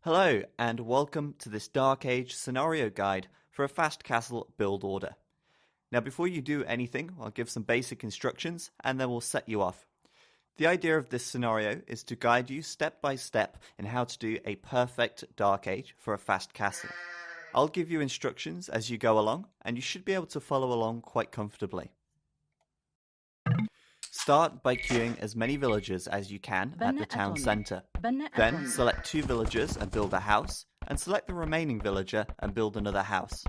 Hello, and welcome to this Dark Age scenario guide for a fast castle build order. Now, before you do anything, I'll give some basic instructions and then we'll set you off. The idea of this scenario is to guide you step by step in how to do a perfect Dark Age for a fast castle. I'll give you instructions as you go along, and you should be able to follow along quite comfortably. Start by queuing as many villagers as you can at the town centre. Then select 2 villagers and build a house, and select the remaining villager and build another house.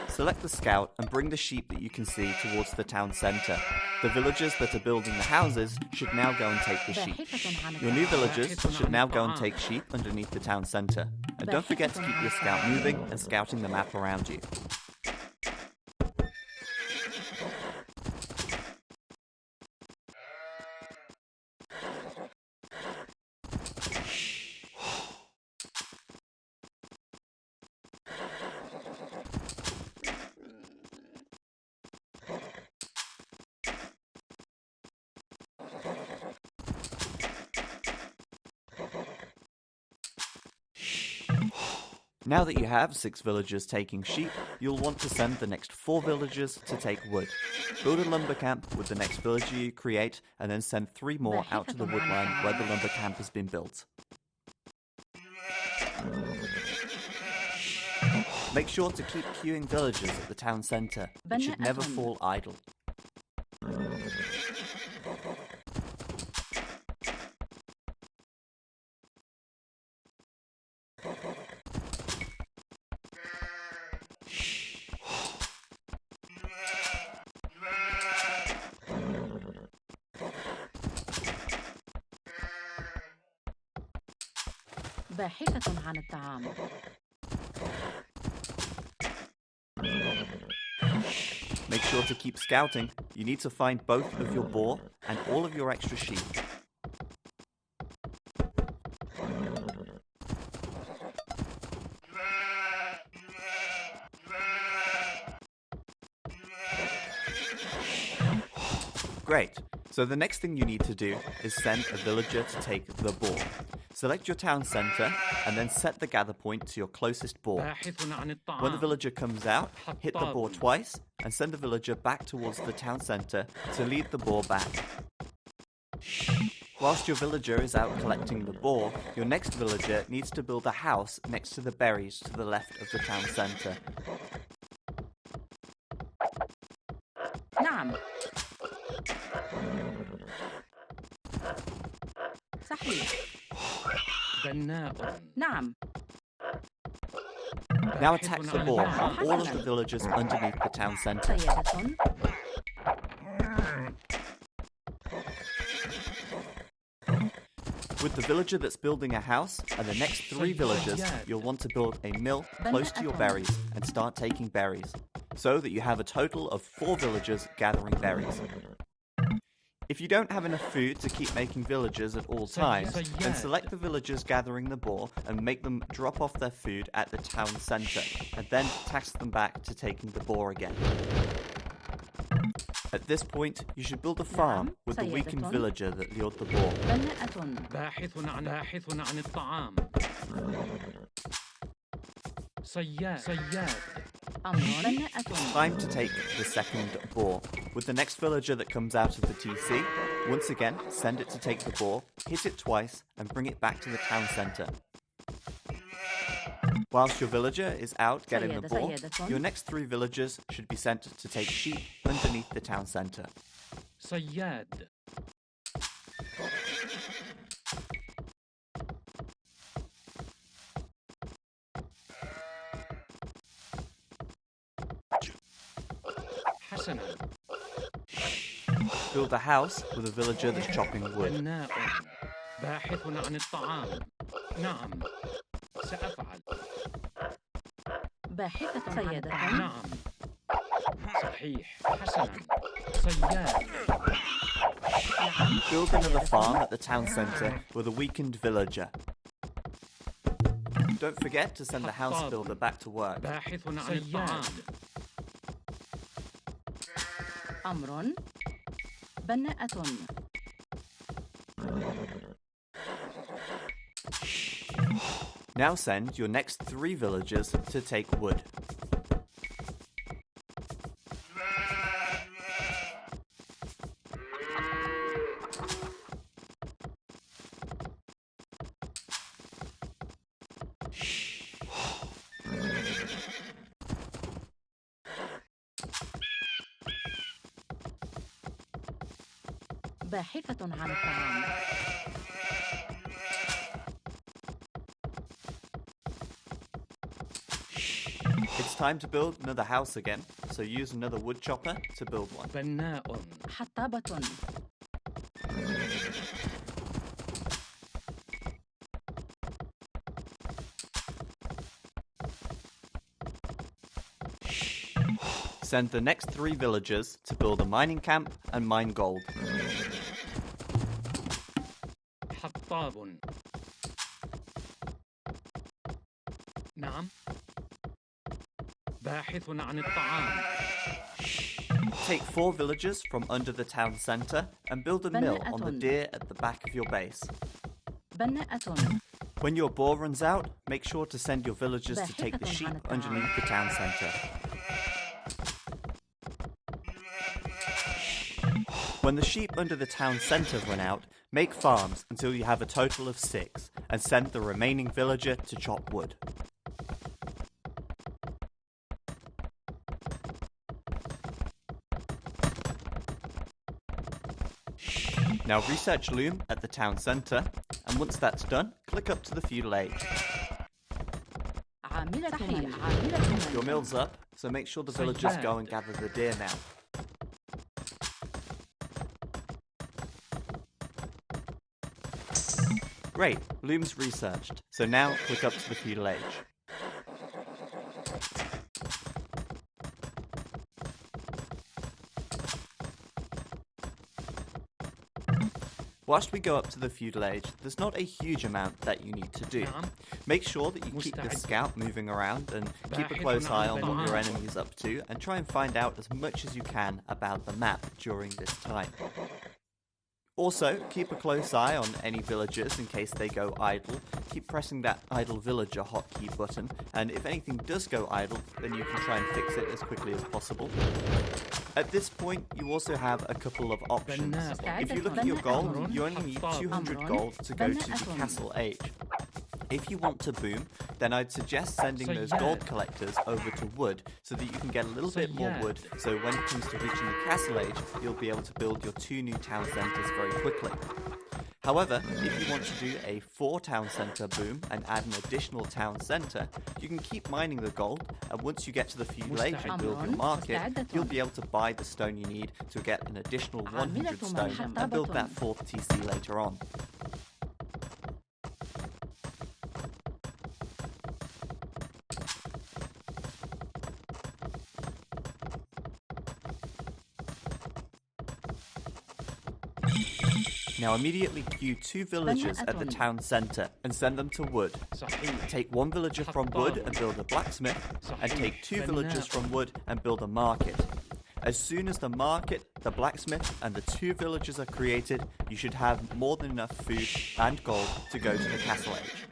Select the scout and bring the sheep that you can see towards the town centre. The villagers that are building the houses should now go and take the sheep. Your new villagers should now go and take sheep underneath the town centre. And don't forget to keep your scout moving and scouting the map around you. Now that you have 6 villagers taking sheep, you'll want to send the next 4 villagers to take wood. Build a lumber camp with the next villager you create, and then send 3 more out to the wood line where the lumber camp has been built. Make sure to keep queuing villagers at the town centre. It should never fall idle. باحثة عن الطعام. Make sure to keep scouting. You need to find both of your boar and all of your extra sheep. Great. So the next thing you need to do is send a villager to take the boar. Select your town centre and then set the gather point to your closest boar. When the villager comes out, hit the boar twice and send the villager back towards the town centre to lead the boar back. Whilst your villager is out collecting the boar, your next villager needs to build a house next to the berries to the left of the town centre. نعم. صحيح. نعم. Now attack the boar with all of the villagers underneath the town centre. سيادة. With the villager that's building a house and the next 3 villagers, you'll want to build a mill close to your berries and start taking berries, so that you have a total of 4 villagers gathering berries. If you don't have enough food to keep making villagers at all times, then select the villagers gathering the boar and make them drop off their food at the town centre, and then task them back to taking the boar again. At this point, you should build a farm with the weakened villager that lured the boar. Time to take the second boar. With the next villager that comes out of the TC, once again, send it to take the boar, hit it twice, and bring it back to the town centre. Whilst your villager is out getting the boar, your next 3 villagers should be sent to take sheep underneath the town centre. Build a house with a villager that's chopping wood. باحثة سيادة. نعم. صحيح. حسنا. صياد. Build another farm at the town centre with a weakened villager. Don't forget to send the house builder back to work. باحث عن الطعام. أمر. بناءة. Now send your next 3 villagers to take wood. باحثة عن الطعام. It's time to build another house again, so use another wood chopper to build one. بناء. حطابة. Send the next 3 villagers to build a mining camp and mine gold. حطاب. نعم. باحث عن الطعام. Take 4 villagers from under the town center and build a mill on the deer at the back of your base. بناءة. When your boar runs out, make sure to send your villagers to take the sheep underneath the town center. When the sheep under the town center run out, make farms until you have a total of 6 and send the remaining villager to chop wood. Now research loom at the town center, and once that's done, click up to the Feudal Age. Your mill's up, so make sure the villagers go and gather the deer now. Great, loom's researched, so now click up to the Feudal Age. Whilst we go up to the Feudal Age, there's not a huge amount that you need to do. Make sure that you keep your scout moving around and keep a close eye on what your enemy's up to and try and find out as much as you can about the map during this time. Also, keep a close eye on any villagers in case they go idle. Keep pressing that idle villager hotkey button, and if anything does go idle, then you can try and fix it as quickly as possible. At this point, you also have a couple of options. If you look at your gold, you only need 200 gold to go to the Castle Age. If you want to boom, then I'd suggest sending those gold collectors over to wood so that you can get a little bit more wood, so when it comes to reaching the Castle Age, you'll be able to build your 2 new town centers very quickly. However, if you want to do a 4 town center boom and add an additional town center, you can keep mining the gold, and once you get to the Feudal Age and build your market, you'll be able to buy the stone you need to get an additional 100 stone and build that 4th TC later on. Now immediately queue 2 villagers at the town center and send them to wood. Take 1 villager from wood and build a blacksmith, and take 2 villagers from wood and build a market. As soon as the market, the blacksmith, and the 2 villagers are created, you should have more than enough food and gold to go to the Castle Age.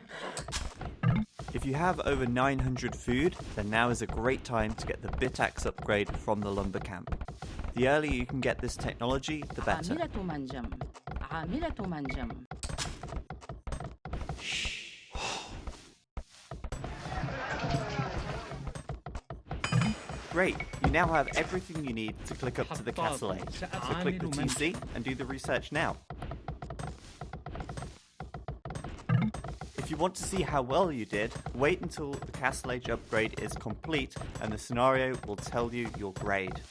If you have over 900 food, then now is a great time to get the bit axe upgrade from the lumber camp. The earlier you can get this technology, the better. عاملة منجم. Great, you now have everything you need to click up to the Castle Age. So click the TC and do the research now. If you want to see how well you did, wait until the Castle Age upgrade is complete and the scenario will tell you your grade.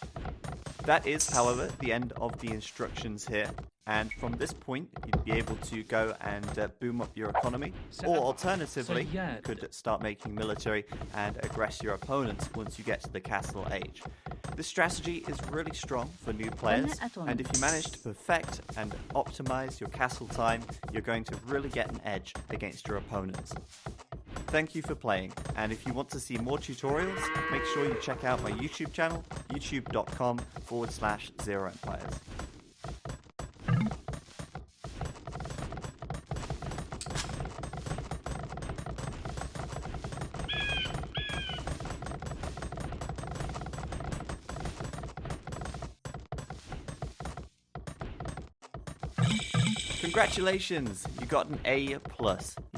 That is, however, the end of the instructions here. And from this point, you'd be able to go and boom up your economy, or alternatively, you could start making military and aggress your opponents once you get to the Castle Age. This strategy is really strong for new players, and if you manage to perfect and optimize your castle time, you're going to really get an edge against your opponents. Thank you for playing, and if you want to see more tutorials, make sure you check out my YouTube channel, youtube.com/ZeroEmpires. Congratulations! You got an A+. You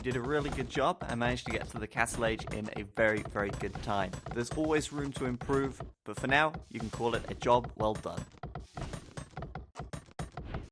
did a really good job and managed to get to the Castle Age in a very, very good time. There's always room to improve, but for now, you can call it a job well done.